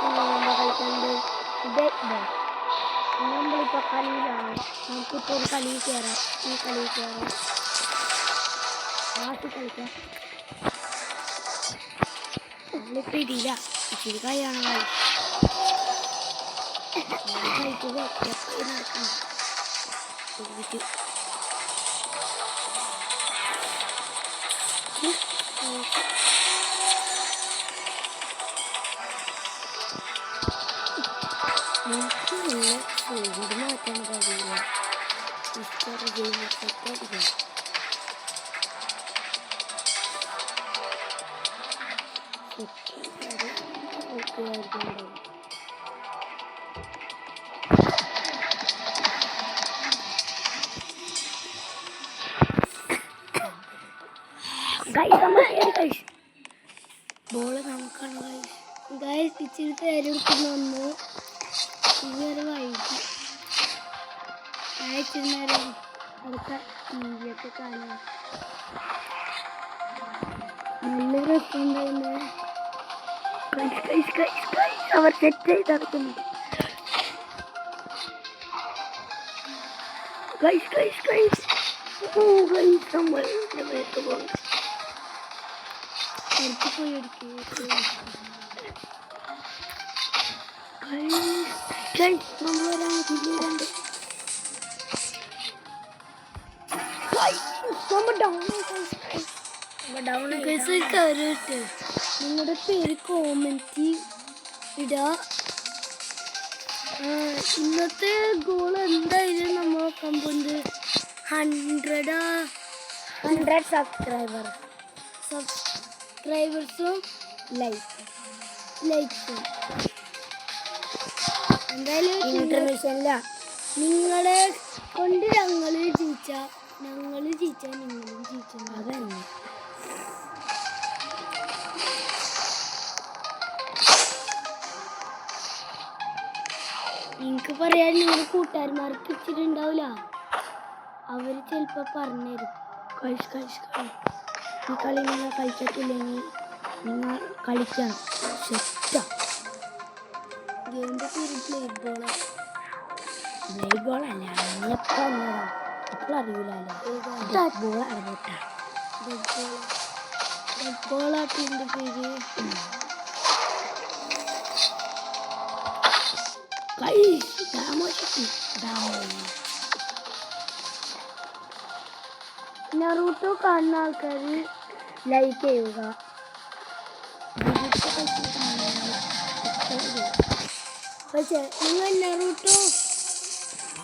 നമ്മൾ കളിക്കുന്നത് dead ball. നമ്മളിപ്പോൾ കളിയിലാണ്. നമുക്കിപ്പോൾ ഒരു കളി കയറാം. ഈ കളി കയറാം. ആദ്യ കളിക്കാം. നമ്മളിപ്പോൾ ഇതില്ല. ഇച്ചിരി കളിയാണ് കളി. കളിക്കുക നടക്കണം. നമുക്കില്ല ഇത് മാറ്റാൻ കഴിയില്ല. ഇഷ്ടം ഗെയിം സെറ്റായിരിക്കും. ബോള് നമുക്കാണ് ഗൈസ്. ഇച്ചിരി പേരെടുക്കുന്ന ഒന്ന് ഇതുവരെ വൈകി ഇച്ചിരി നേരം അടുത്ത ടിവിയൊക്കെ കാണാം. നല്ല രസമുണ്ടായിരുന്നു. അവർ സെറ്റ് ചെയ്ത് നടക്കുന്നു. നമ്മൾ പോയി നിങ്ങളുടെ പേര് കോമെന്റ് ഇടുക. ഇന്നത്തെ ഗോൾ എന്തായാലും നമ്മൾ നോക്കാൻ പോകുന്നത് 100 സബ്സ്ക്രൈബേഴ്സും ലൈക്സും എന്തായാലും ഇന്റർനാഷണല നിങ്ങളെ കൊണ്ട് ഞങ്ങൾ ജയിച്ചാൽ നിങ്ങളും ജയിച്ചു. അതന്നെ എനിക്ക് പറയാൻ നിങ്ങളുടെ കൂട്ടുകാരന്മാർക്ക് ഇച്ചിരി ഉണ്ടാവില്ല. അവർ ചിലപ്പോൾ പറഞ്ഞുതരും. ഈ കളി നിങ്ങൾ കളിച്ചിട്ടില്ലെങ്കിൽ നിങ്ങൾ കളിക്കണം. സെറ്റാ ഗെയിമിൻ്റെ പേര് ബ്ലേഡ് ബോളല്ല. എപ്പോൾ അറിയില്ലല്ലോ. ബോളാണ് കേട്ടാ. ബോളാട്ടിൻ്റെ പേര് നറൂട്ടോ കാണുന്ന ആൾക്കാർ ലൈക്ക് ചെയ്യുക. പക്ഷേ നിങ്ങൾ നറൂട്ടോ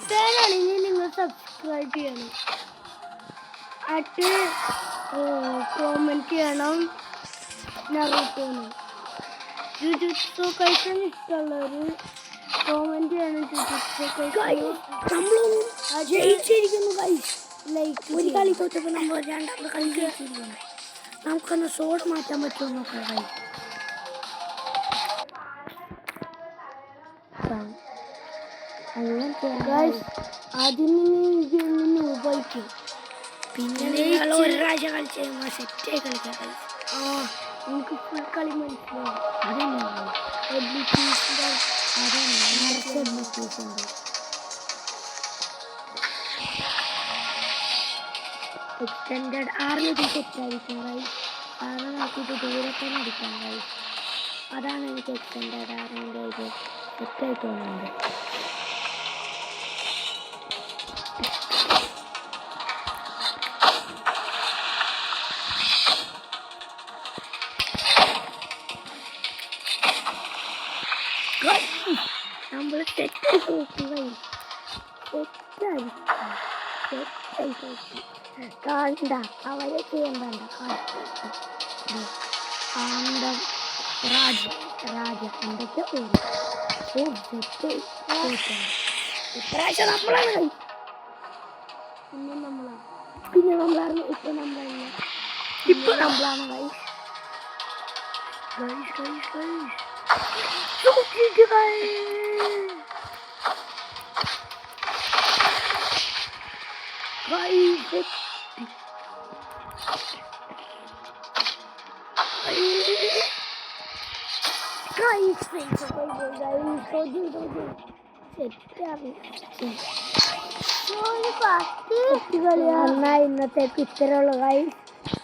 ഫാനാണെങ്കിൽ നിങ്ങൾ സബ്സ്ക്രൈബ് ചെയ്യണം. കോമെന്റ് ചെയ്യണം നറൂട്ടോന്ന്. ജുജുത്സു കൈസൻ ഇഷ്ടമുള്ളവർ കോമെന്റ് ചെയ്യണം. ഒരു കളി തോറ്റപ്പോൾ നമ്മൾ രണ്ടാമത്തെ കളി ജയിച്ചിരിക്കുന്നു. നമുക്കൊന്ന് സോഡ് മാറ്റാൻ പറ്റുമോ നോക്കാം. ആദ്യം നിന്ന് ഉപയോഗിക്കും. പിന്നെ നിങ്ങൾ ഒരു പ്രാവശ്യം കളിച്ച് കഴിയുമ്പോൾ സെറ്റായി കളിക്കാം. നമുക്ക് ഫുൾ കളി മനസ്സിലാവും. എക്സ്റ്റൻഡഡ് ആറിന് സെറ്റായിരിക്കും ഗൈസ്. കാരണം നോക്കിയിട്ട് ദൂരത്തെ അടിക്കാൻ ഗൈസ്. അതാണ് എനിക്ക് എക്സ്റ്റൻഡഡ് ആറിൻ്റെ ഇത് സെറ്റായി തോന്നുന്നത്. നമ്മൾ സെറ്റായി നോക്കുക. കാണ്ട അവരെ ചെയ്യണ്ട. കാണ്ടം രാജ എന്തൊക്കെ പേര്. ഇപ്രാവശ്യം നമ്മളാണ്. പിന്നെ നമ്മളാണ്. ഇപ്പൊ നമ്മളാണ് ഗൈസ്. ഇന്നത്തേക്ക് ഇത്രയുള്ള ഗൈസ്.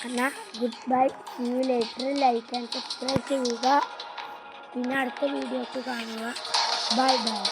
എന്നാ good bye, see you later. Like and subscribe ചെയ്യുക. പിന്നെ അടുത്ത വീഡിയോക്ക് കാണുക. Bye by.